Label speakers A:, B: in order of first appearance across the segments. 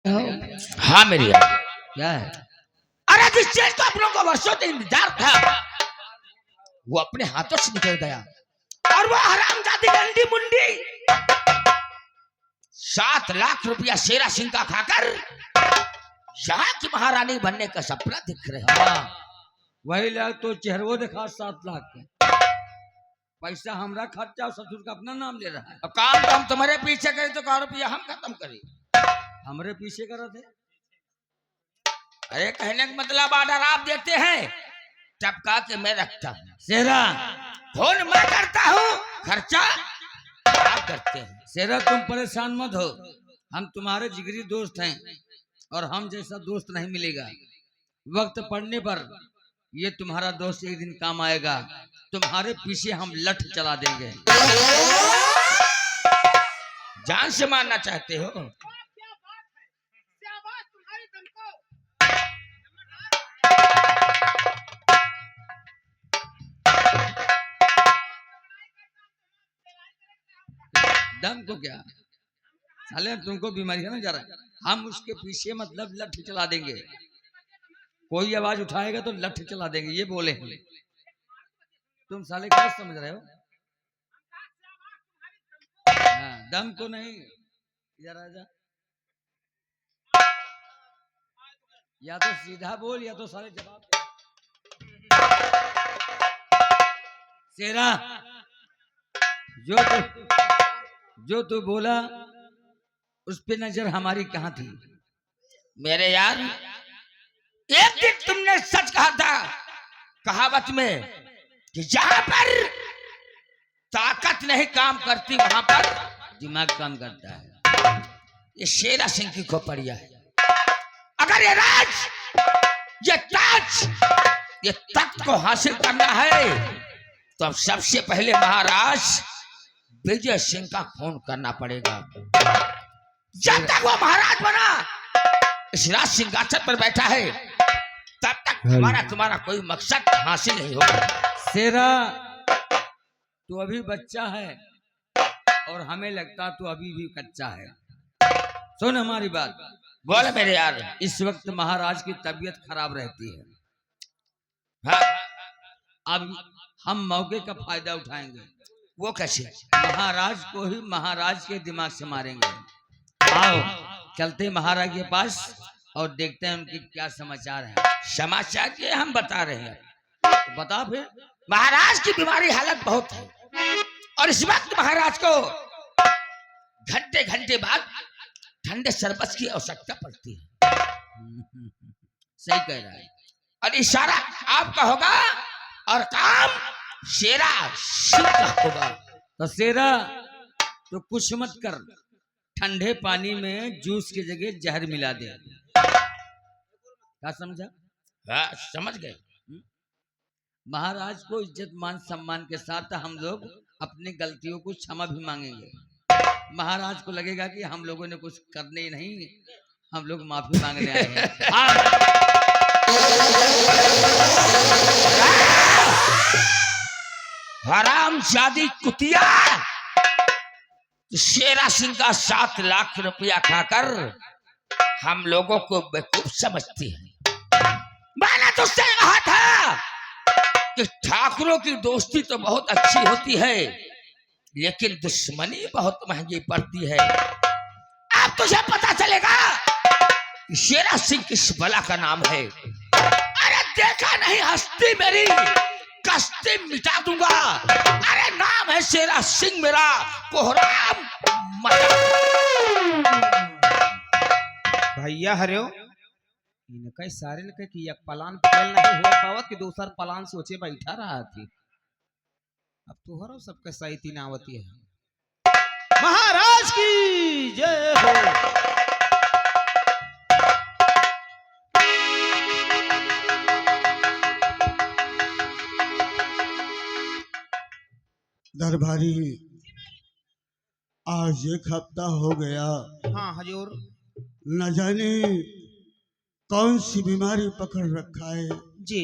A: हाँ मेरी यार।
B: क्या है?
A: अरे जिस चीज का आप लोगों को वर्षों से इंतजार था वो अपने हाथों से निकल गया और वो हरामजादी गंदी मुंडी 7 लाख रुपया शेरा सिंह का खाकर यहाँ की महारानी बनने का सपना दिख रहा है।
B: हाँ, वही लाख तो चेहरो दिखा 7 लाख के पैसा हमरा खर्चा और ससुर का अपना नाम ले रहा है।
A: अब काम तो हम तुम्हारे पीछे करें तो 1 रुपया हम खत्म करें।
B: हमरे पीछे करा थे।
A: अरे कहने का मतलब ऑर्डर आप देते हैं टपका के मैं रखता हूँ।
B: शेरा
A: फोन मैं करता हूँ खर्चा आप करते हैं।
B: शेरा तुम परेशान मत हो, हम तुम्हारे जिगरी दोस्त हैं और हम जैसा दोस्त नहीं मिलेगा। वक्त पड़ने पर ये तुम्हारा दोस्त एक दिन काम आएगा। तुम्हारे पीछे हम लठ चला देंगे।
A: जान से मारना चाहते हो?
B: दम को क्या साले, तुमको बीमारी है ना जा रहा है। हम उसके पीछे मतलब लठ चला देंगे। कोई आवाज उठाएगा तो लठ चला देंगे, ये बोले हैं। तुम साले क्या समझ रहे हो? हाँ, दम को नहीं। इधर आ जा, या तो सीधा बोल या तो साले जवाब दे। शेरा जो तू बोला उस पे नजर हमारी कहाँ थी?
A: मेरे यार एक दिन तुमने सच कहा था कहावत में कि जहां पर ताकत नहीं काम करती वहां पर
B: दिमाग काम करता है।
A: ये शेरा सिंह की खोपड़िया है। अगर ये राज ये ताज ये तख्त को हासिल करना है तो अब सबसे पहले महाराज विजय सिंह का खून करना पड़ेगा। जब तक वो महाराज बना इस राज सिंहासन पर बैठा है तब तक हमारा तुम्हारा कोई मकसद हासिल नहीं होगा।
B: शेरा तू अभी बच्चा है और हमें लगता तू अभी भी कच्चा है। सुन हमारी बात।
A: बोले मेरे यार।
B: इस वक्त महाराज की तबीयत खराब रहती है।
A: हाँ
B: अब हम मौके का फायदा उठाएंगे।
A: वो कैसे?
B: महाराज को ही महाराज के दिमाग से मारेंगे। आओ चलते महाराज के पास और देखते हैं उनकी क्या समाचार है।
A: समाचार ये हम बता रहे हैं।
B: तो बता फिर।
A: महाराज की बीमारी हालत बहुत है और इस वक्त महाराज को घंटे घंटे बाद ठंडे शरबत की आवश्यकता पड़ती है।
B: सही कह रहा है।
A: और इशारा आपका होगा और काम शेरा सिंह का होगा।
B: तो शेरा तो कुछ मत कर, ठंडे पानी में जूस की जगह जहर मिला दे। क्या समझा?
A: हाँ समझ गए।
B: महाराज को इज्जत मान सम्मान के साथ हम लोग अपनी गलतियों को क्षमा भी मांगेंगे। महाराज को लगेगा कि हम लोगों ने कुछ करने ही नहीं, हम लोग माफी मांगने आए हैं।
A: हराम जादी कुतिया शेरा सिंह का 7 लाख रुपया खाकर हम लोगों को बेवकूफ समझती है। मैंने तुझसे कहा था कि ठाकुरों की दोस्ती तो बहुत अच्छी होती है लेकिन दुश्मनी बहुत महंगी पड़ती है। अब तुझे पता चलेगा कि शेरा सिंह किस बला का नाम है। अरे देखा नहीं हस्ती मेरी कश्ती मिटा दूंगा। अरे नाम है शेरा सिंह मेरा कोहराम।
C: भैया हरियो इनका सारे ने कि एक पलान फेल नहीं हो पावत कि दूसर पलान सोचे बैठा रहा थी। अब तुहरो सबके सही तीनावती है। महाराज की जय हो।
D: दरबारी आज 1 हफ्ता हो गया।
C: हाँ हजूर।
D: न जाने कौन सी बीमारी पकड़ रखा है,
C: जी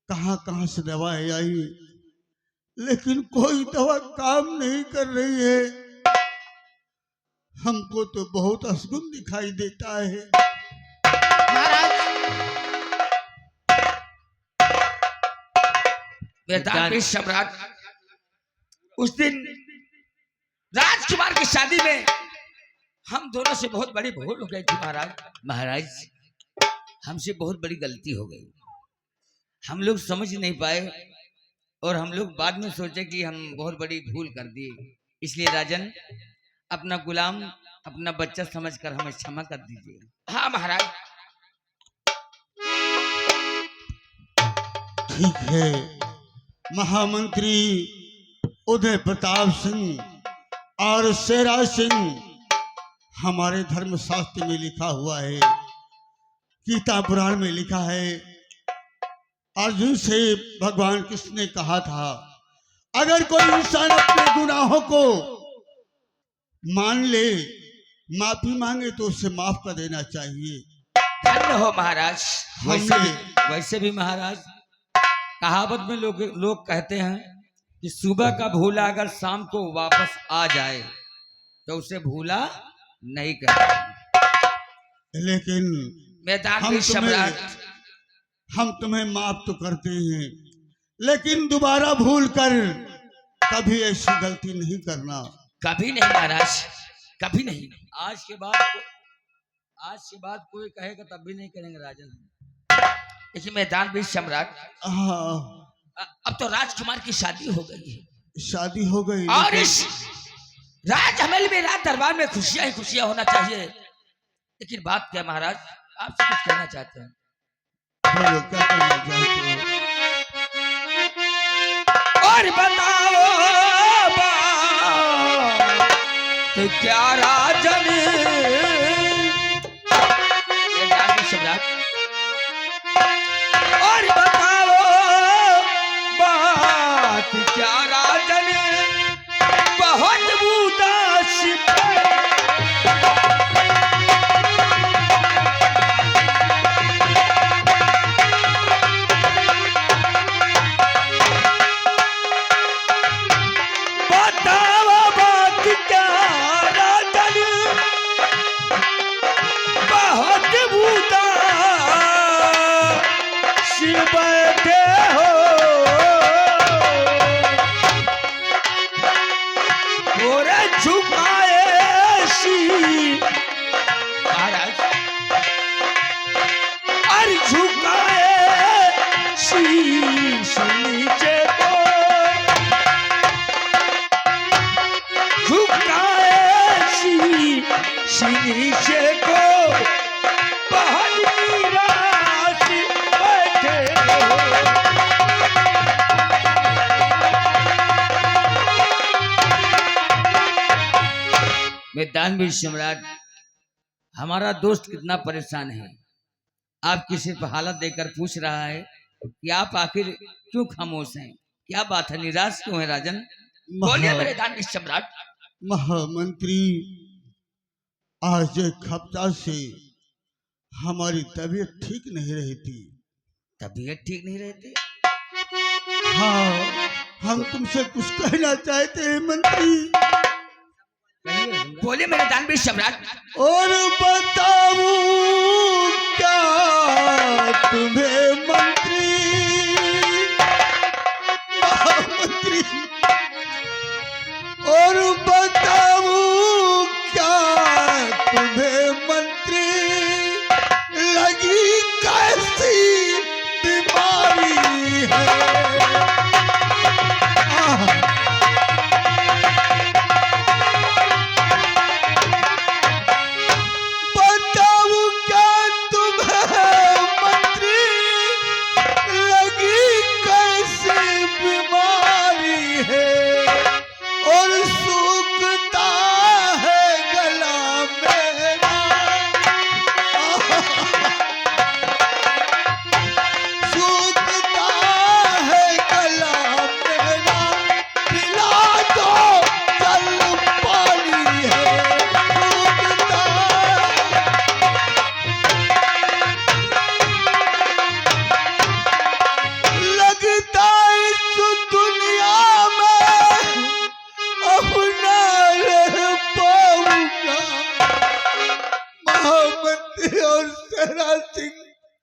D: कहाँ कहाँ से दवाई आई लेकिन कोई दवा काम नहीं कर रही है। हमको तो बहुत असगुन दिखाई देता है।
C: महाराज
A: मैदान सम्राट, उस दिन राजकुमार की शादी में हम दोनों से बहुत बड़ी भूल हो गई थी महाराज।
B: महाराज हमसे बहुत बड़ी गलती हो गई, हम लोग समझ नहीं पाए और हम लोग बाद में सोचे कि हम बहुत बड़ी भूल कर दिए। इसलिए राजन अपना गुलाम अपना बच्चा समझकर हमें क्षमा कर दीजिए।
A: हाँ महाराज।
D: ठीक है महामंत्री उदय प्रताप सिंह और शेरा सिंह, हमारे धर्मशास्त्र में लिखा हुआ है, गीता पुराण में लिखा है, अर्जुन से भगवान कृष्ण ने कहा था अगर कोई इंसान अपने गुनाहों को मान ले, माफी मांगे तो उसे माफ कर देना चाहिए।
A: धन्य हो महाराज।
B: वैसे भी महाराज कहावत में लोग कहते हैं कि सुबह का भूला अगर शाम को वापस आ जाए तो उसे भूला नहीं कहते।
D: लेकिन
A: मैदान सम्राट,
D: हम तुम्हें माफ तो करते हैं, लेकिन दोबारा भूल कर कभी ऐसी गलती नहीं करना।
A: कभी नहीं महाराज, कभी नहीं।
B: आज के बाद कोई कहेगा तब भी नहीं करेंगे राजन।
A: देखिए मैदान सम्राट,
D: हाँ
A: अब तो राजकुमार की शादी हो गई है,
D: शादी हो गई,
A: और इस राजमहल में राज दरबार में खुशियां ही खुशियां होना चाहिए। लेकिन बात क्या महाराज, आपसे कुछ कहना चाहते हैं।
D: बोलो क्या कहना चाहते हो?
A: और बताओ तो क्या राजन सम्राट, और बताओ बात क्या राजन, बहुत उदास बैठे हो, और झुकाए सी महाराज, और झुकाए शीश नीचे को, झुकाए शीश नीचे को, बहुत निराश बैठे हो।
B: मैदान सम्राट, हमारा दोस्त कितना परेशान है, आपकी सिर्फ हालत देखकर पूछ रहा है कि आप आखिर क्यों खामोश हैं, क्या बात है, निराश क्यों है राजन?
A: बोलिए मेरे दान सम्राट।
D: महामंत्री, आज एक हफ्ता से हमारी तबीयत ठीक नहीं रहती।
B: तबीयत ठीक नहीं रहती?
D: हाँ, हम तुमसे कुछ कहना चाहते हैं मंत्री।
A: बोलिए मेरे दान सम्राट।
D: और बताऊं क्या तुम्हें मंत्री, महामंत्री, और बताऊं क्या तुम्हें मंत्री, लगी कैसी बीमारी है। महामंत्री और सेरा सिंह,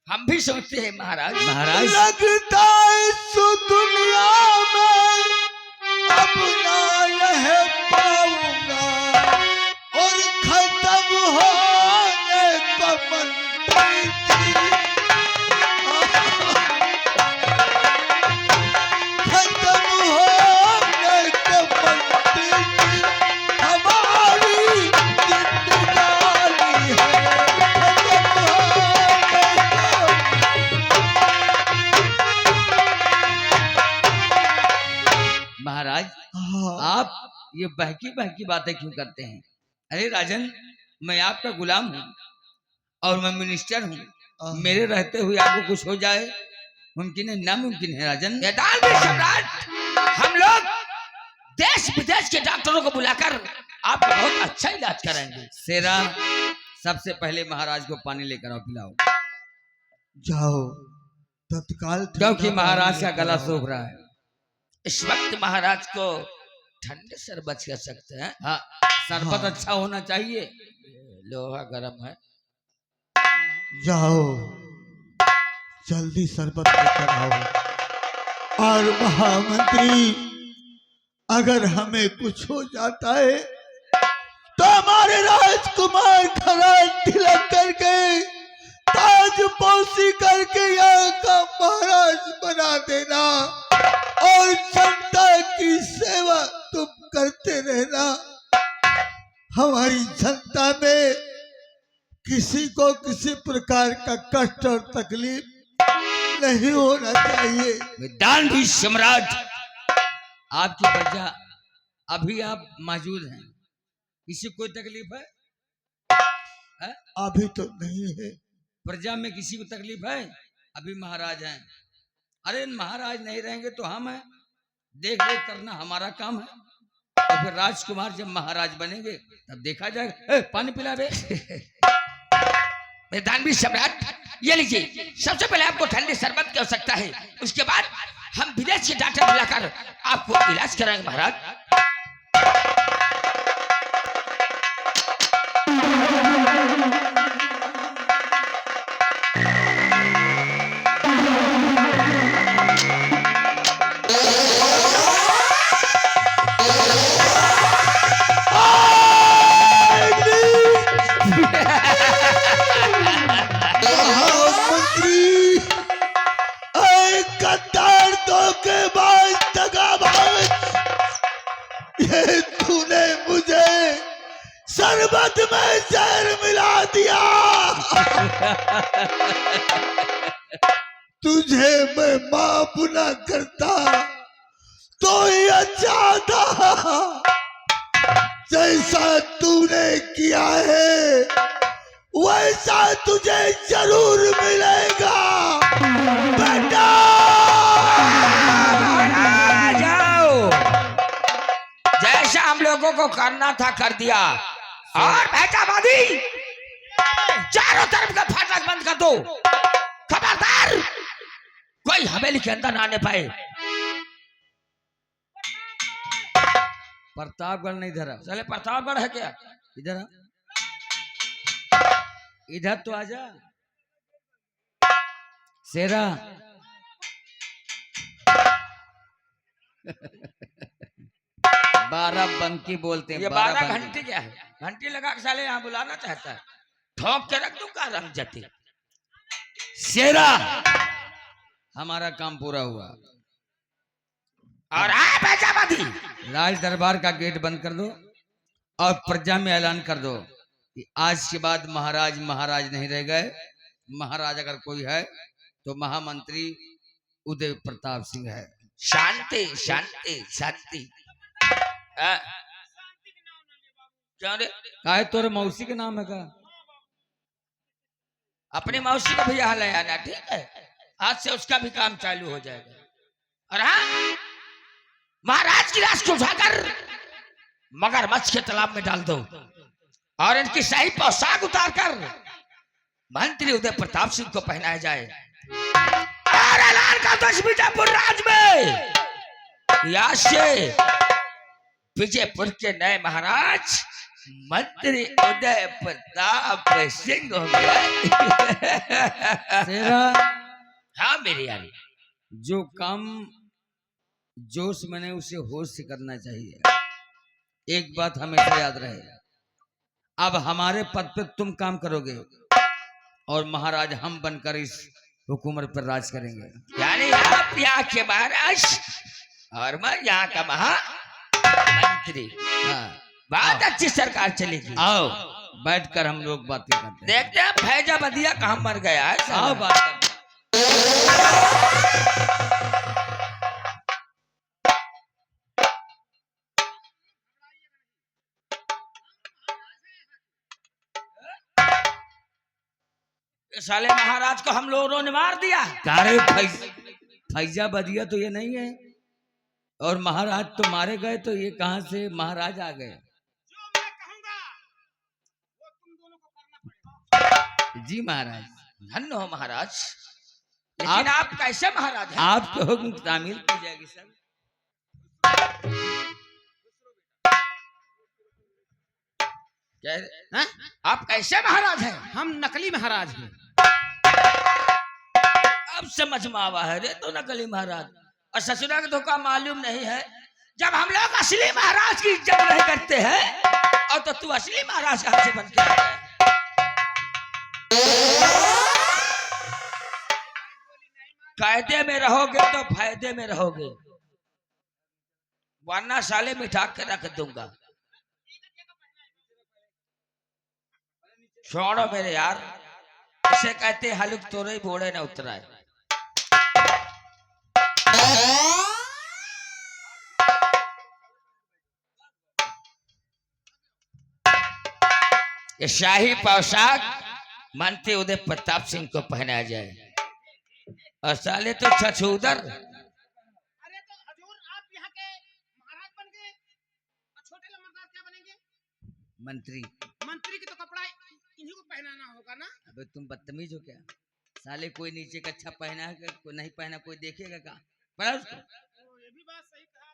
A: हम भी सोचते हैं महाराज।
B: महाराज
D: लगता है इस दुनिया में अब ना रह पाऊंगा और खत्म होने को मंत्री जी, खत्म होने को मंत्री जी, हमारी जिंदगानी है खत्म होने
B: महाराज
D: को।
B: आप ये बहकी बहकी बातें क्यों करते हैं? अरे राजन, मैं आपका गुलाम हूँ और मैं मिनिस्टर हूँ। मेरे रहते हुए आपको कुछ हो जाए मुमकिन है? नामुमकिन है राजन।
A: दानवीर सम्राट, हम लोग देश विदेश के डॉक्टरों को बुलाकर आपका बहुत अच्छा इलाज करेंगे।
B: सेरा, सबसे पहले महाराज को पानी लेकर आओ, पिलाओ,
D: जाओ तत्काल,
B: क्योंकि महाराज का गला सूख रहा है।
A: इस वक्त महाराज को ठंडे शरबत कर सकते हैं।
B: हाँ, शरबत
D: हाँ।
B: अच्छा होना चाहिए।
A: लोहा गर्म है।
D: जाओ जल्दी शरबत लेकर आओ। और महामंत्री, अगर हमें कुछ हो जाता है तो हमारे राजकुमार खरा तिलक करके ताजपोशी करके यहाँ का महाराज बना देना और जनता की सेवा तुम करते रहना। हमारी जनता में किसी को किसी प्रकार का कष्ट और तकलीफ नहीं होना चाहिए।
B: दानवीर सम्राट, आपकी प्रजा अभी आप मौजूद हैं, किसी को कोई तकलीफ है?
D: अभी तो नहीं है।
B: प्रजा में किसी को तकलीफ है? अभी महाराज हैं। अरे महाराज नहीं रहेंगे तो हम हैं, देख रेख करना हमारा काम है। और फिर राजकुमार जब महाराज बनेंगे तब देखा जाएगा। पानी पिला बे।
A: दानवीर सम्राट, ये लीजिए, सबसे पहले आपको ठंडे शरबत की आवश्यकता है। उसके बाद हम विदेश के डॉक्टर बुलाकर आपको इलाज कराएंगे महाराज।
D: महामंत्री, ऐ गद्दार धोखेबाज दगाबाज, ये तूने मुझे शरबत में जहर मिला दिया। तुझे मैं माफ न करता तो ही अच्छा था। जैसा तूने किया है वैसा तुझे जरूर मिलेगा बेटा।
A: जाओ, जैसा हम लोगों को करना था कर दिया। और बेटाबादी, चारों तरफ का फाटक बंद कर दो। खबरदार, कोई हवेली के अंदर ना आने पाए।
B: प्रतापगढ़ नहीं धरा,
A: चले, प्रतापगढ़ है क्या?
B: इधर आ। इधर तो आजा सेरा। बारह बंकी बोलते हैं।
A: ये 12 घंटे क्या है? घंटी लगा के साले यहाँ बुलाना चाहता है। ठोक के रख दूंगा रंग जती।
B: सेरा, हमारा काम पूरा हुआ।
A: और आए बेटाबादी,
B: राज दरबार का गेट बंद कर दो और प्रजा में ऐलान कर दो कि आज के बाद महाराज महाराज नहीं रह गए। महाराज अगर कोई है तो महामंत्री उदय प्रताप सिंह है।
A: शांति शांति शांति। क्यों रे?
B: काहे तोरे मौसी के नाम है का?
A: अपनी मौसी को भी यहाँ ले आना, ठीक है? आज से उसका भी काम चालू हो जाएगा। और हाँ, महाराज की लाश को उठाकर मगरमच्छ के तालाब में डाल दो और इनकी सही पोशाक उतारकर मंत्री उदय प्रताप सिंह को पहनाया जाए। और ऐलान कर दो विजयपुर राज में आज से विजयपुर के नए महाराज मंत्री उदय प्रताप सिंह हो गया।
B: तेरा
A: हाँ मेरे यार,
B: जो काम जोश में नहीं उसे होश से करना चाहिए। एक बात हमेशा याद रहे, अब हमारे पद पे तुम काम करोगे और महाराज हम बनकर इस हुकूमत पर राज करेंगे।
A: यानी आप यहाँ के महाराज और मैं यहाँ का मंत्री।
B: हाँ,
A: बहुत अच्छी सरकार चलेगी।
B: आओ बैठकर हम लोग बातें करते हैं।
A: देखते हैं फैजा बदिया कहाँ मर गया है साला।
B: आओ बात करते हैं।
A: ये साले महाराज को हम लोगों ने मार दिया।
B: कारे फैजा बदिया तो ये नहीं है, और महाराज तो मारे गए, तो ये कहां से महाराज आ गए? जी महाराज।
A: धन्य हो महाराज। लेकिन आप कैसे महाराज हैं?
B: आपके हुक्म तामील की जाएगी सर।
C: हैं?
A: आप कैसे महाराज हैं?
C: हम नकली महाराज हैं।
A: अब समझ में आवा है रे तो नकली महाराज और ससुरा का धोखा मालूम नहीं है। जब हम लोग असली महाराज की इज्जत नहीं करते हैं और तो तू असली महाराज कहाँ से बन के आ गया? कायदे में रहोगे तो फायदे में रहोगे, वरना साले मिठा के रख दूंगा। छोड़ो मेरे यार, इसे कहते हलुक तोरे बोड़े न उतरा है। ये शाही पोशाक मंत्री उदय प्रताप सिंह को पहनाया जाए और साले तो छछूदर।
C: अरे तो हजूर आप यहाँ के महाराज बन गए और छोटे लम्बरदार क्या बनेंगे?
B: मंत्री।
C: मंत्री की तो कपड़ा इन्हीं को पहनाना होगा ना।
B: अबे तुम बदतमीज हो क्या? साले कोई नीचे का अच्छा पहना है, कोई नहीं पहना, कोई देखेगा क्या? पहना उसको।
C: ये भी बात सही कहा।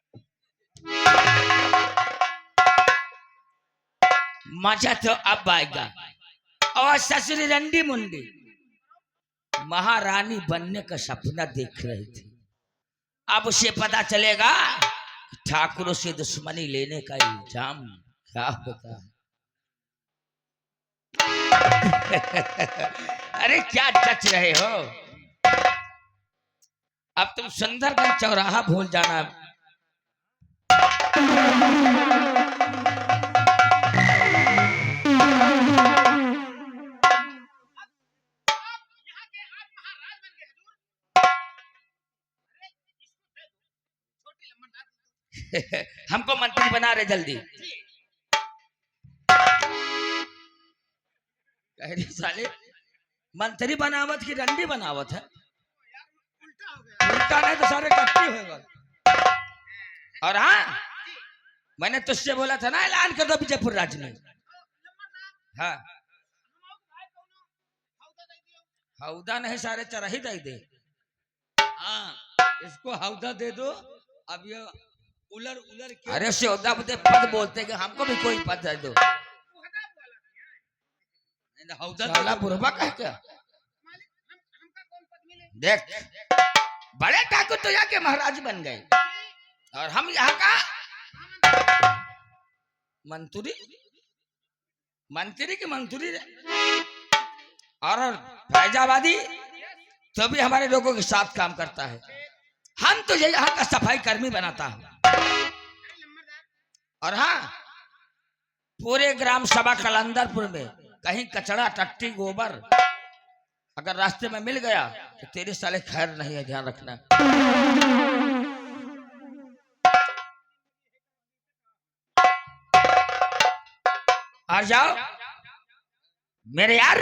A: मजा तो अब आएगा। और ससुरी रंडी मुंडी महारानी बनने का सपना देख रही थी, अब उसे पता चलेगा ठाकुरों से दुश्मनी लेने का इल्जाम क्या होता है। अरे क्या जच रहे हो? अब तुम सुंदरगंज चौराहा भूल जाना। हमको मंत्री बना रहे जल्दी। कह रही साले मंत्री बनावत की रंडी बनावत है। उल्टा नहीं तो सारे कट्टी होगा। और हाँ, मैंने तुझसे बोला था ना ऐलान कर दो विजयपुर राज्य में। हाँ हौदा नहीं, सारे चरही दे दे।
B: हाँ इसको हौदा दे दो। अब ये उलर उलर के
A: अरे सौदा बुद्धे पद बोलते कि हमको भी कोई पद दे दो।
B: हौदा
A: साला बुरबा कह क्या? देख बड़े ठाकुर तो यहाँ के महाराज बन गए और हम यहाँ का मंत्री। मंत्री की मंत्री और फैजाबादी तो भी हमारे लोगों के साथ काम करता है। हम तो यहाँ का सफाई कर्मी बनाता हूँ। और हाँ, पूरे ग्राम सभा कलंदरपुर में कहीं कचरा टट्टी गोबर अगर रास्ते में मिल गया तो तेरे साले खैर नहीं है, ध्यान रखना। आ जाओ मेरे यार,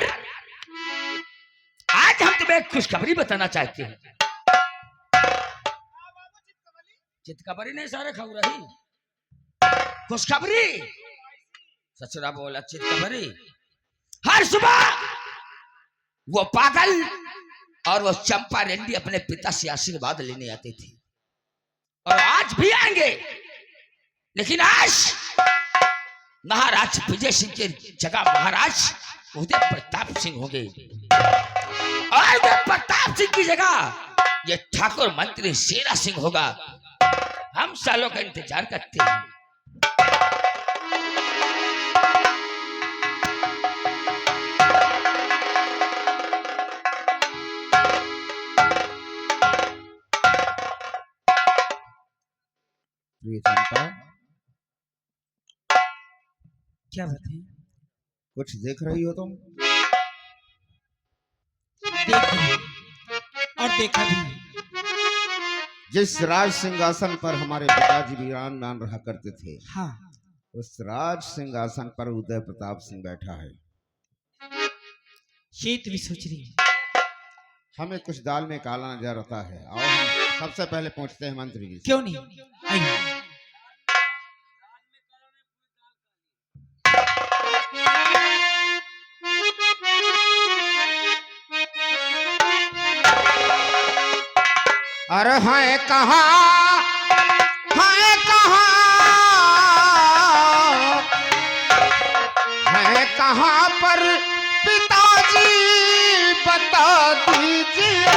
A: आज हम तुम्हें एक खुशखबरी बताना चाहते हैं। चितखबरी नहीं सारे खबरी खुशखबरी। ससुरा बोला चितखबरी। हर सुबह वो पागल और वो चंपा रेड्डी अपने पिता से आशीर्वाद लेने आते थे और आज भी आएंगे, लेकिन आज महाराज विजय सिंह के जगह महाराज उदय प्रताप सिंह होंगे और उदय प्रताप सिंह की जगह ये ठाकुर मंत्री शेरा सिंह होगा। हम सालों का इंतजार करते हैं।
C: प्रिय चंपा, क्या बात है? कुछ देख रही हो तुम?
E: देख रही और देखा भी।
C: जिस राज सिंहासन पर हमारे पिताजी वीरान रहा करते थे,
E: हाँ,
C: उस राज सिंहासन पर उदय प्रताप सिंह बैठा है।
E: ये तो भी सोच रही है।
C: हमें कुछ दाल में काला नजर आता है। आओ हम सबसे पहले पहुंचते हैं मंत्री जी से।
E: क्यों नहीं, आइए।
C: अरे है कहाँ, है कहाँ, है कहाँ पर पिताजी बता दीजिए।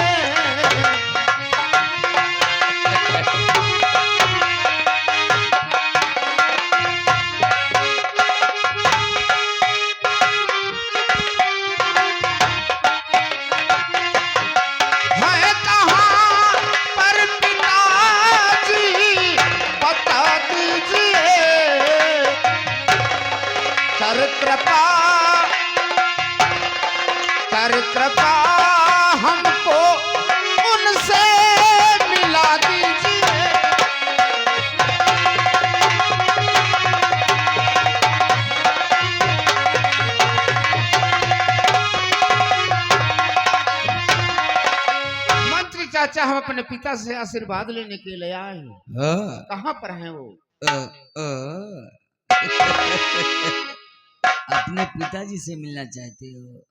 C: कर कृपा हमको उनसे मिला दीजिए। मंत्री चाचा, हम अपने पिता से आशीर्वाद लेने के लिए आए हैं। कहाँ पर हैं वो?
B: अपने पिताजी से मिलना चाहते हो?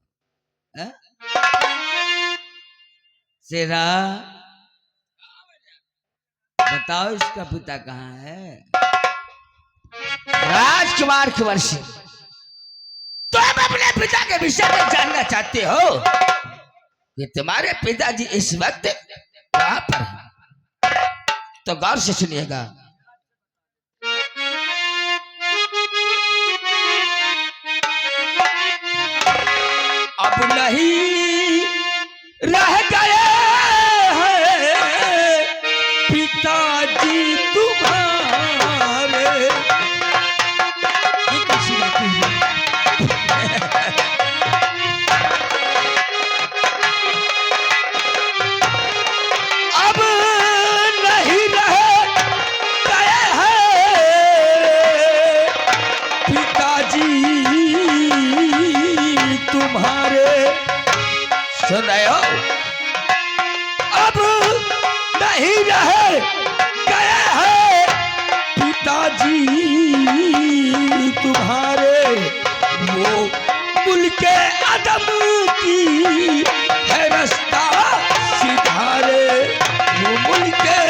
B: शेरा, बताओ इसका पिता कहाँ है?
A: राजकुमार कुंवर सिंह, तुम अपने पिता के विषय में जानना चाहते हो कि तुम्हारे पिताजी इस वक्त कहाँ पर हैं? तो गौर से सुनिएगा। अब नहीं रह गए हैं पिताजी तुम्हारे।
E: ये कैसी बात है?
A: अब नहीं रह गए हैं पिताजी तुम्हारे। सुन रहे हो? अब नहीं रह गए हैं पिताजी तुम्हारे। वो मुल्के अदम की है रास्ता सिधारे। वो मुल्के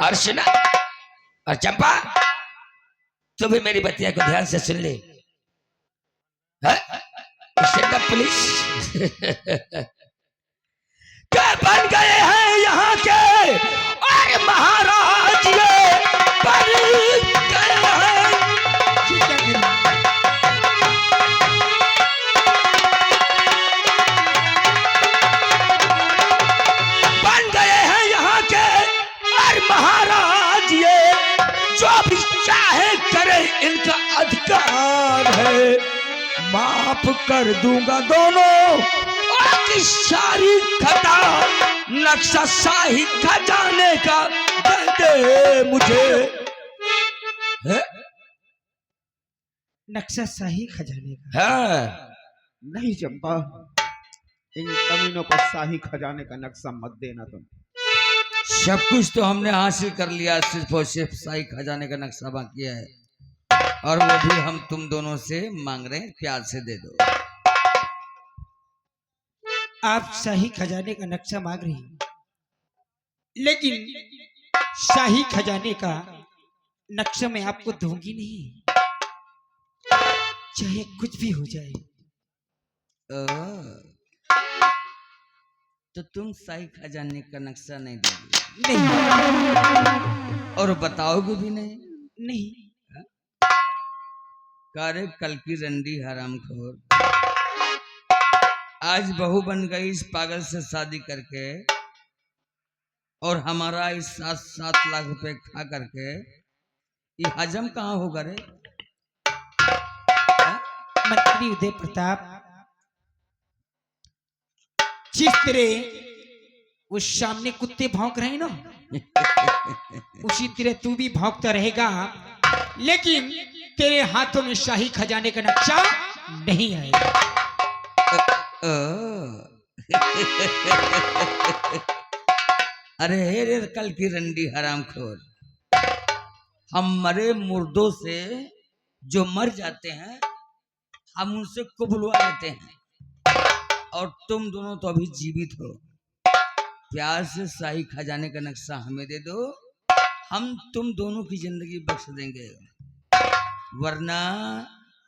A: अर्चना और चंपा, तू भी मेरी बतिया को ध्यान से सुन ले। पुलिस क्या बन गए हैं यहाँ के और महाराज ये बन गए हैं। बन गए हैं यहाँ के और महाराज ये जो भी चाहे करे इनका अधिकार है। माफ कर दूंगा दोनों की सारी खता। नक्शा शाही खजाने का दे दे मुझे। है?
E: नक्शा शाही खजाने का?
A: हाँ।
C: नहीं चंपा, इन कमीनों को शाही खजाने का नक्शा मत देना तुम।
B: सब कुछ तो हमने हासिल कर लिया, सिर्फ और सिर्फ शाही खजाने का नक्शा बाकी है, और वो भी हम तुम दोनों से मांग रहे हैं, प्यार से दे दो।
E: आप शाही खजाने का नक्शा मांग रही हैं? लेकिन शाही खजाने का नक्शा मैं आपको दूंगी नहीं, चाहे कुछ भी हो जाए।
B: तो तुम शाही खजाने का नक्शा नहीं दोगे
E: नहीं
B: और बताओगे भी नहीं?
E: नहीं।
B: कारे कल की रंडी हरामखोर, आज बहू बन गई इस पागल से शादी करके, और हमारा इस 7-7 लाख रुपए खा करके ये हजम कहाँ होगा रे?
E: मंत्री उदय प्रताप, जिस तरह उस सामने कुत्ते भौंक रहे हैं ना, उसी तरह तू भी भौंकता रहेगा, लेकिन तेरे हाथों में शाही खजाने का नक्शा नहीं आएगा।
B: अरे रे कल की रंडी हरामखोर, हम मरे मुर्दों से जो मर जाते हैं हम उनसे कुबुलवा लेते हैं, और तुम दोनों तो अभी जीवित हो। प्यार से शाही खजाने का नक्शा हमें दे दो, हम तुम दोनों की जिंदगी बख्श देंगे, वरना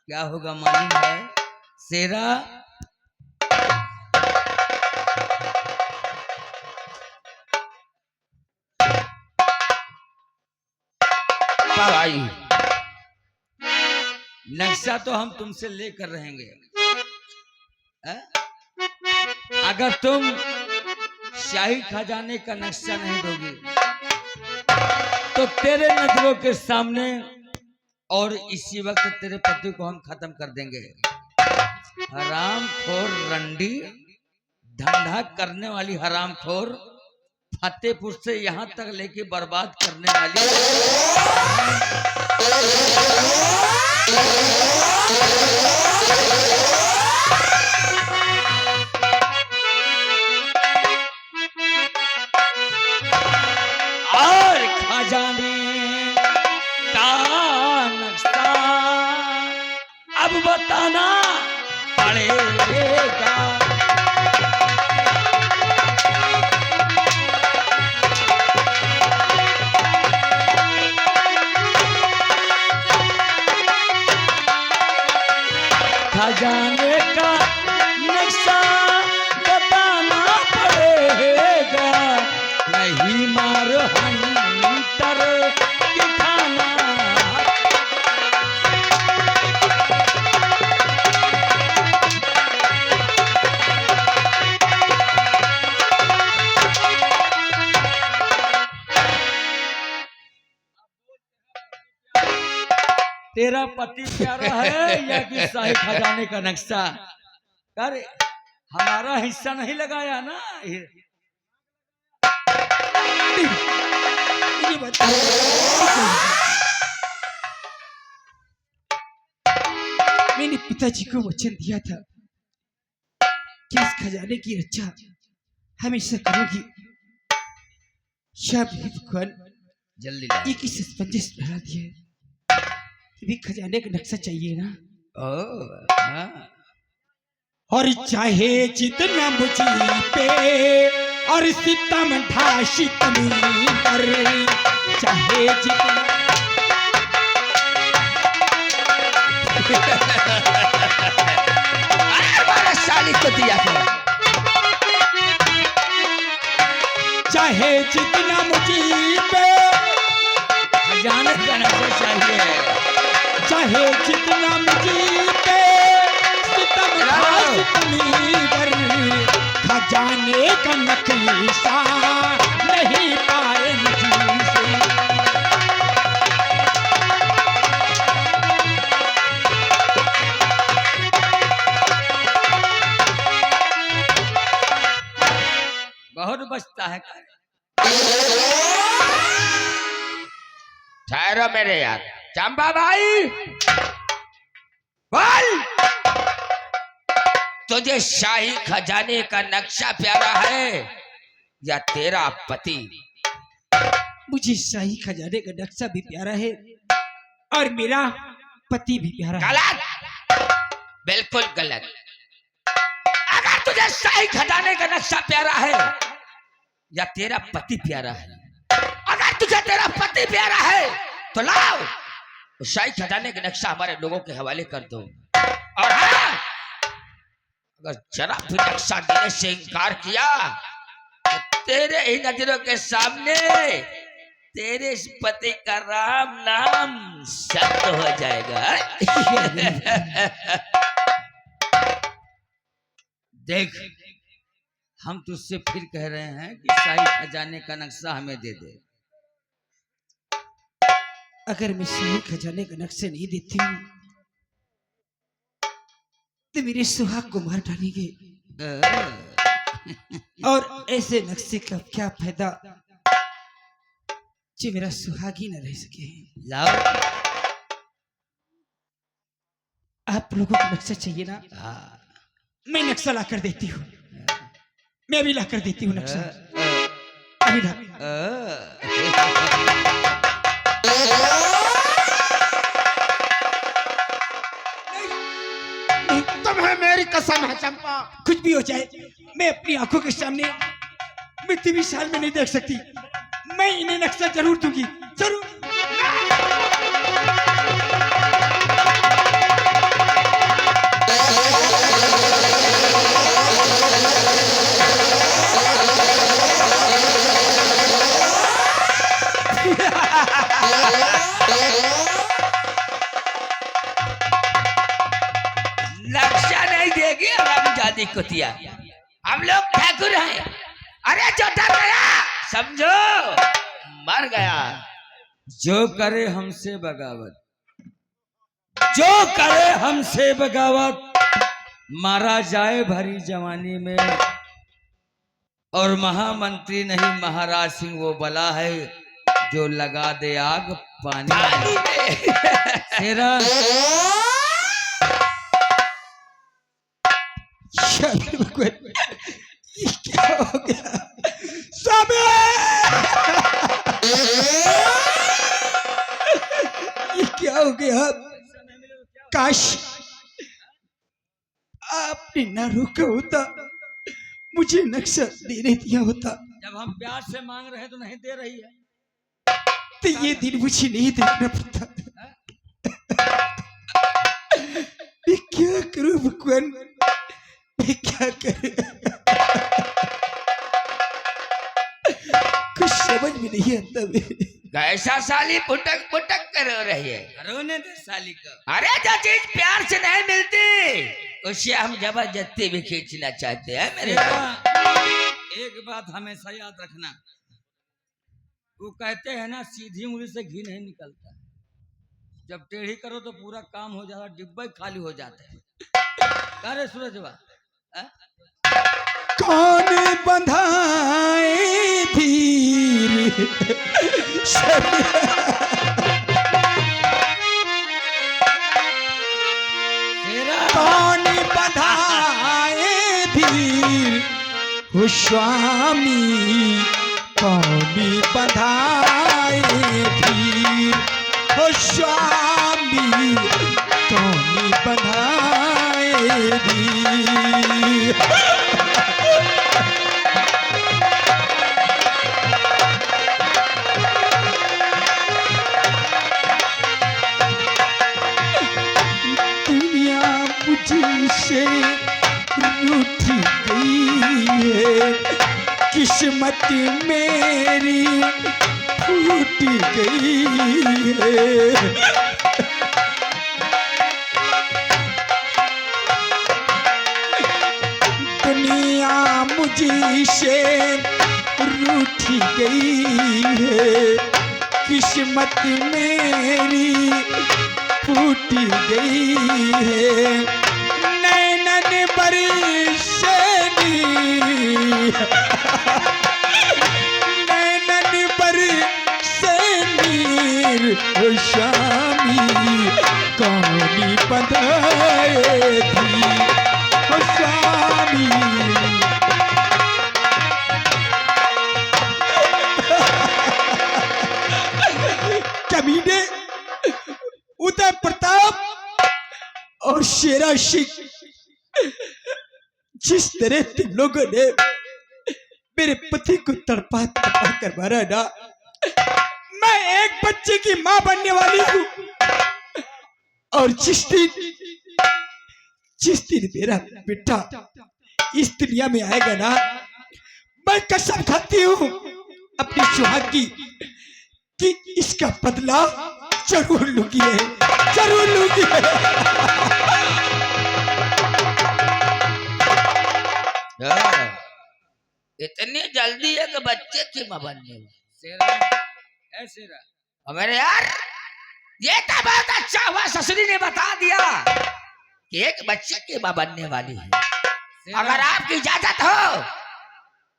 B: क्या होगा मालूम है शेरा?
A: भाई
B: नक्शा तो हम तुमसे लेकर रहेंगे, अगर तुम शाही खजाने का नक्शा नहीं दोगी तो तेरे नजरों के सामने और इसी वक्त तेरे पति को हम खत्म कर देंगे। हरामखोर रंडी, धंधा करने वाली हरामखोर, फतेहपुर से यहाँ तक लेके बर्बाद करने वाली। और खजाने का नक्शा अब बताना पड़ेगा। खजाने का नक्शा बताना पड़ेगा, नहीं मारो हंटर के खाना। तेरा पति प्यारा है या कि शाही खजाने का नक्शा? अरे हमारा हिस्सा नहीं लगाया ना।
E: ये बता, मैंने पिताजी को वचन दिया था कि इस खजाने की रक्षा हमेशा करूंगी। शायद भगवान
B: जल्दी ला।
E: एक ही सस्पेंस बढ़ा दिया है, भी खजाने का नक्शा चाहिए ना।
B: हाँ।
E: और चाहे जितना मुझे पे और सितम ढा सितमी कर, चाहे जितना
A: हमारा साली को दिया था।
E: चाहे जितना मुझे पे
B: खजाने का नक्शा चाहिए,
E: चाहे जितना मुझे पे सितम ढा सितमी कर, खजाने का नक्शा नहीं पाए मुझसे।
B: बहुत बचता है।
A: ठहरो मेरे यार। चंपा भाई बोल, तुझे शाही खजाने का नक्शा प्यारा है या तेरा पति?
E: मुझे शाही खजाने का नक्शा भी प्यारा है और मेरा पति भी प्यारा है।
A: गलत, बिल्कुल गलत। अगर तुझे शाही खजाने का नक्शा प्यारा है या तेरा पति प्यारा है? अगर तुझे तेरा पति प्यारा है तो लाओ उस शाही खजाने का नक्शा हमारे लोगों के हवाले कर दो। और हाँ, अगर जरा भी नक्शा देने से इनकार किया तो तेरे ही नजरों के सामने तेरे इस पति का राम नाम सत्य हो जाएगा।
B: देख, हम तुझसे फिर कह रहे हैं कि शाही खजाने का नक्शा हमें दे दे।
E: अगर मैं शाही खजाने का नक्शा नहीं देती हूँ तो मेरे सुहाग को मार डालेंगे, और ऐसे नक्शे का क्या फायदा जो मेरा सुहाग ही न रह सके।
B: लाओ।
E: आप लोगों को नक्शा चाहिए ना? मैं नक्शा ला कर देती हूँ, मैं अभी ला कर देती हूँ नक्शा, अभी ला।
C: तुम्हें मेरी कसम है चंपा,
E: कुछ भी हो जाए मैं अपनी आंखों के सामने मिट्टी भी साल में नहीं देख सकती। मैं इन्हें नक्शा जरूर दूंगी, जरूर।
A: नक्शा नहीं देगी हरामजादी कुतिया, हम लोग ठाकुर हैं। अरे जो डर गया समझो मर गया।
B: जो करे हमसे बगावत, जो करे हमसे बगावत, मारा जाए भरी जवानी में। और महामंत्री नहीं महाराज सिंह वो बला है जो लगा दे आग पानी में। तेरा
E: ये क्या हो गया? स्वामी! ये क्या हो गया? काश आपने ना रोका होता, मुझे नक्शा देने दिया होता।
B: जब हम प्यार से मांग रहे हैं तो नहीं दे रही है,
E: तो ये दिन मुझे नहीं देखना पड़ता। मैं क्या करूं भगवान, मैं क्या करूं? कुछ समझ में नहीं आता मेरे।
A: कैसा साली पुटक पुटक कर रही है?
B: रोने दे साली का।
A: अरे जो चीज प्यार से नहीं मिलती उसे हम जबरदस्ती भी खींचना चाहते हैं मेरे भाई।
B: एक बात हमेशा याद रखना, वो कहते हैं ना सीधी उंगली से घी नहीं निकलता। जब टेढ़ी करो तो पूरा काम हो जाता, डिब्बे खाली हो जाते हैं। अरे सूरजवा,
E: कौन बंधाए धीर
B: तेरा
E: कौन बंधाए धीर हो स्वामी, कौन बंधाए धीर हो स्वामी, कौन बंधाए धीर। मुझसे रूठ गई है, किस्मत मेरी फूट गई है। दुनिया मुझसे रूठ गई है, किस्मत मेरी फूट गई है। नैनन बरसनी, नैनन बरसनी ओ शामी, कौनी बंधाए थी ओ शामी। कमीने उदय प्रताप और शेरा सिंह, जिस तरह तुम लोगों ने मेरे पति को तड़पा तड़पा कर मारा ना, मैं एक बच्चे की मां बनने वाली हूँ। और जिस दिन मेरा बेटा इस दुनिया में आएगा ना, मैं कसम खाती हूँ अपनी सुहाग की कि इसका बदला जरूर लूंगी है, जरूर लूंगी है।
A: इतनी जल्दी है कि बच्चे की मां बनने में।
B: शेरा ऐसे रहा।
A: हमारे यार ये तो बहुत अच्छा हुआ, ससुरी ने बता दिया कि एक बच्चे की मां बनने वाली है। अगर आपकी इजाजत हो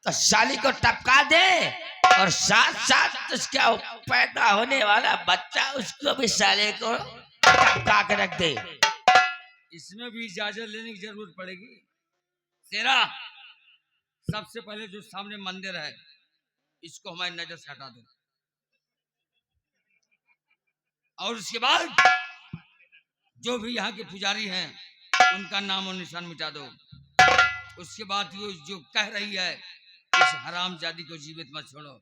A: तो साली को टपका दे और साथ साथ उसका पैदा होने वाला बच्चा उसको भी साले को टपका के रख दे।
B: इसमें भी इजाजत लेने की जरूरत पड़ेगी। शेरा, सबसे पहले जो सामने मंदिर है इसको हमारी नजर से हटा दो, और उसके बाद जो भी यहाँ के पुजारी हैं उनका नाम और निशान मिटा दो। उसके बाद जो कह रही है इस हरामजादी को जीवित मत छोड़ो,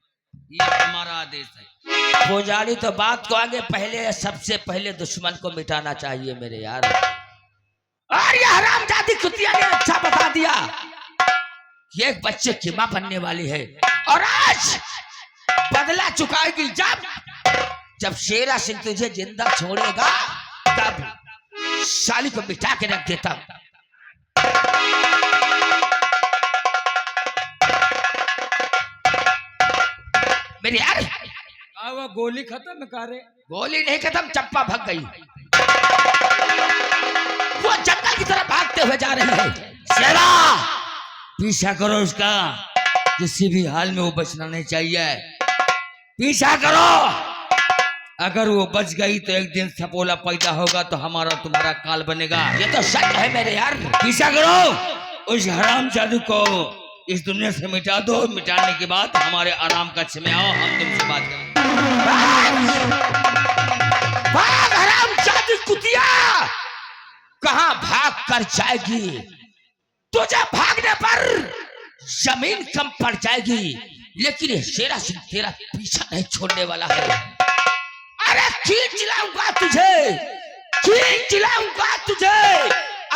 B: ये हमारा आदेश है।
A: पुजारी तो बात को आगे, पहले सबसे पहले दुश्मन को मिटाना चाहिए मेरे यार। और ये हरामजादी कुतिया ने अच्छा बता दिया कि एक बच्चे की मां बनने वाली है, और आज बदला चुकाएगी जब शेरा सिंह तुझे जिंदा छोड़ेगा, तब साली को मिटा के रख देता। मेरे यार
B: वो गोली खत्म करे।
A: गोली नहीं खत्म, चप्पा भाग गई। वो जंगल की तरफ भागते हुए जा रही है। शेरा, पीछा करो उसका, किसी भी हाल में वो बचना नहीं चाहिए। पीछा करो, अगर वो बच गई तो एक दिन सपोला पैदा होगा तो हमारा तुम्हारा काल बनेगा। ये तो सच है मेरे यार। पीछा करो, उस हराम जादू को इस दुनिया से मिटा दो। मिटाने के बाद हमारे आराम कक्ष में आओ, हम तुमसे बात करें। भाग हराम जादू कुतिया, कहां भाग कर जाएगी? तुझे भागने पर जमीन कम पड़ जाएगी, लेकिन शेरा सिंह तेरा पीछा नहीं छोड़ने वाला है। अरे खींच लाऊंगा तुझे, खींच लाऊंगा तुझे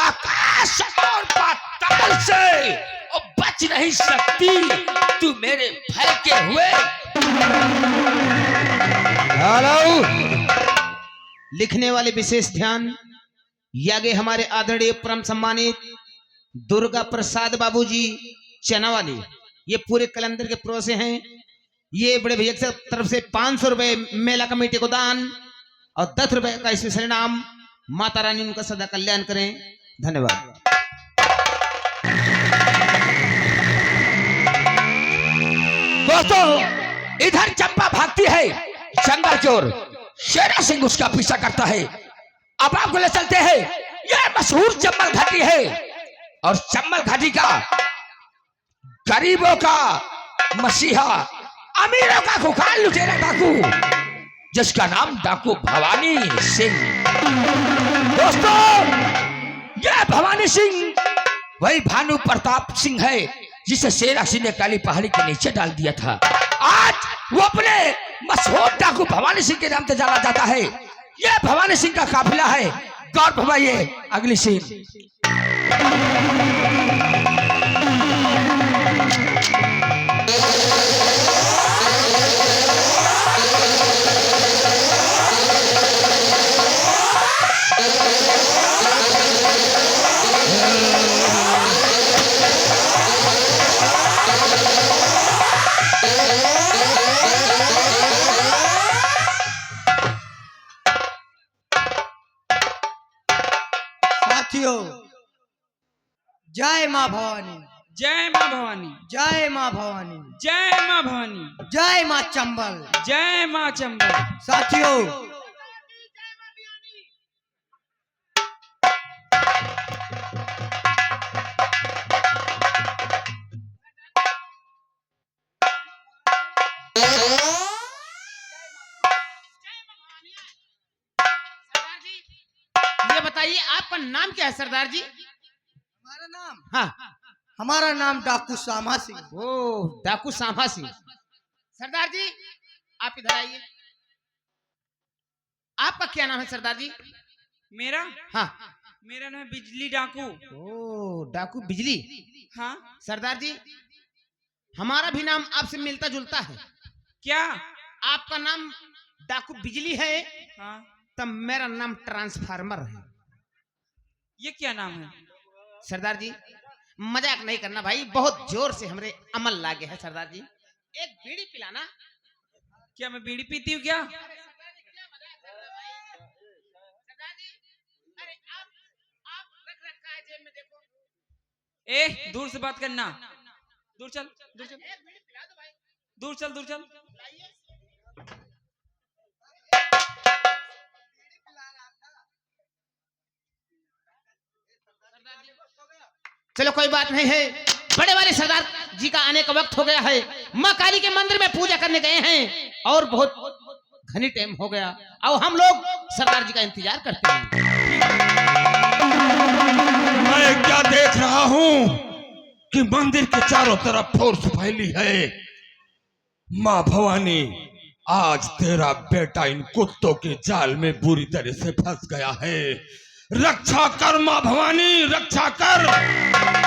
A: आकाश और पाताल से, और बच नहीं सकती तू मेरे फेंके हुए।
C: हेलो, लिखने वाले विशेष ध्यान। यागे हमारे आदरणीय परम सम्मानित दुर्गा प्रसाद बाबूजी चनावाली, ये पूरे कलंदर के प्रो से हैं। ये बड़े भैया की तरफ से 500 रुपए मेला कमेटी को दान और 10 रुपए का स्पेशल इनाम। माता रानी उनका सदा कल्याण करें। धन्यवाद।
A: दोस्तों, इधर चंपा भागती है जंगल की ओर, शेरा सिंह उसका पीछा करता है। अब आपको ले चलते हैं, यह मशहूर चंबल घाटी है, और चंबल घाटी का गरीबों का मसीहा, अमीरों का खुखार लुटेरा डाकू, जिसका नाम डाकू भवानी सिंह। दोस्तों, यह भवानी सिंह वही भानु प्रताप सिंह है जिसे शेरा सिंह ने काली पहाड़ी के नीचे डाल दिया था। आज वो अपने मशहूर डाकू भवानी सिंह के नाम से जाना जाता है। यह भवानी सिंह का काफिला है। गौर फरमाइए अगली सीन।
F: साथियों, जय माँ भवानी,
E: जय माँ भवानी,
F: जय माँ भवानी,
E: जय माँ भवानी,
F: जय माँ चंबल,
E: जय माँ चंबल।
F: साथियों,
C: ये बताइए आपका नाम क्या है सरदार जी?
F: हमारा नाम
C: हाँ,
F: हमारा नाम डाकू श्यामा सिंह।
C: ओ डाकू सांभा सिंह। सरदार जी आप इधर आइए। आपका क्या नाम है सरदार जी?
E: मेरा
C: हाँ।
E: मेरा नाम है बिजली डाकू।
C: ओ डाकू बिजली।
E: हाँ
C: सरदार जी हमारा भी नाम आपसे मिलता जुलता है।
E: क्या?
C: आपका नाम डाकू बिजली है,
E: हाँ
C: तब मेरा नाम ट्रांसफार्मर है।
E: ये क्या नाम है?
C: सरदार जी मजाक नहीं करना भाई, बहुत जोर से हमरे अमल लागे है। सरदार जी एक बीड़ी पिलाना।
E: क्या मैं बीड़ी पीती हूँ क्या? ए दूर से बात करना, दूर चल, दूर चल, दूर चल, दूर चल।
C: चलो कोई बात नहीं है, बड़े वाले सरदार जी का आने का वक्त हो गया है। माँ काली के मंदिर में पूजा करने गए हैं और बहुत घनी टाइम हो गया। अब हम लोग सरदार जी का इंतजार करते हैं।
A: मैं क्या देख रहा हूं कि मंदिर के चारों तरफ फोर्स फैली है। माँ भवानी, आज तेरा बेटा इन कुत्तों के जाल में बुरी तरह से फंस गया है। रक्षा कर माँ भवानी, रक्षा कर।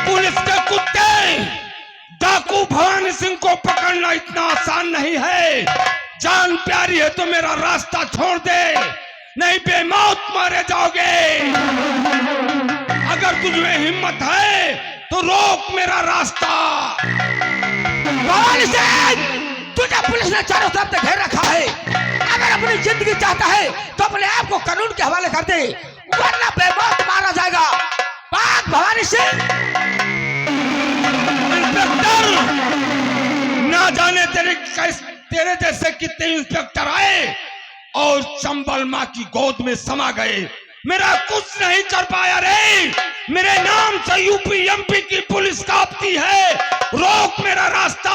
A: पुलिस के कुत्ते, डाकू भवानी सिंह को पकड़ना इतना आसान नहीं है। जान प्यारी है तो मेरा रास्ता छोड़ दे, नहीं बेमौत मारे जाओगे। अगर तुझमें हिम्मत है तो रोक मेरा रास्ता। भवानी सिंह, तुझे पुलिस ने चारों तरफ से घेर रखा है। अगर अपनी जिंदगी चाहता है तो अपने आप को कानून के हवाले कर दे, वरना बेमौत मारा जाएगा। भाग भवानी सिंह। इंस्पेक्टर, ना जाने तेरे जैसे कितने इंस्पेक्टर आए और चंबल माँ की गोद में समा गए, मेरा कुछ नहीं कर पाया रे। मेरे नाम से यूपी एमपी की पुलिस कांपती है। रोक मेरा रास्ता।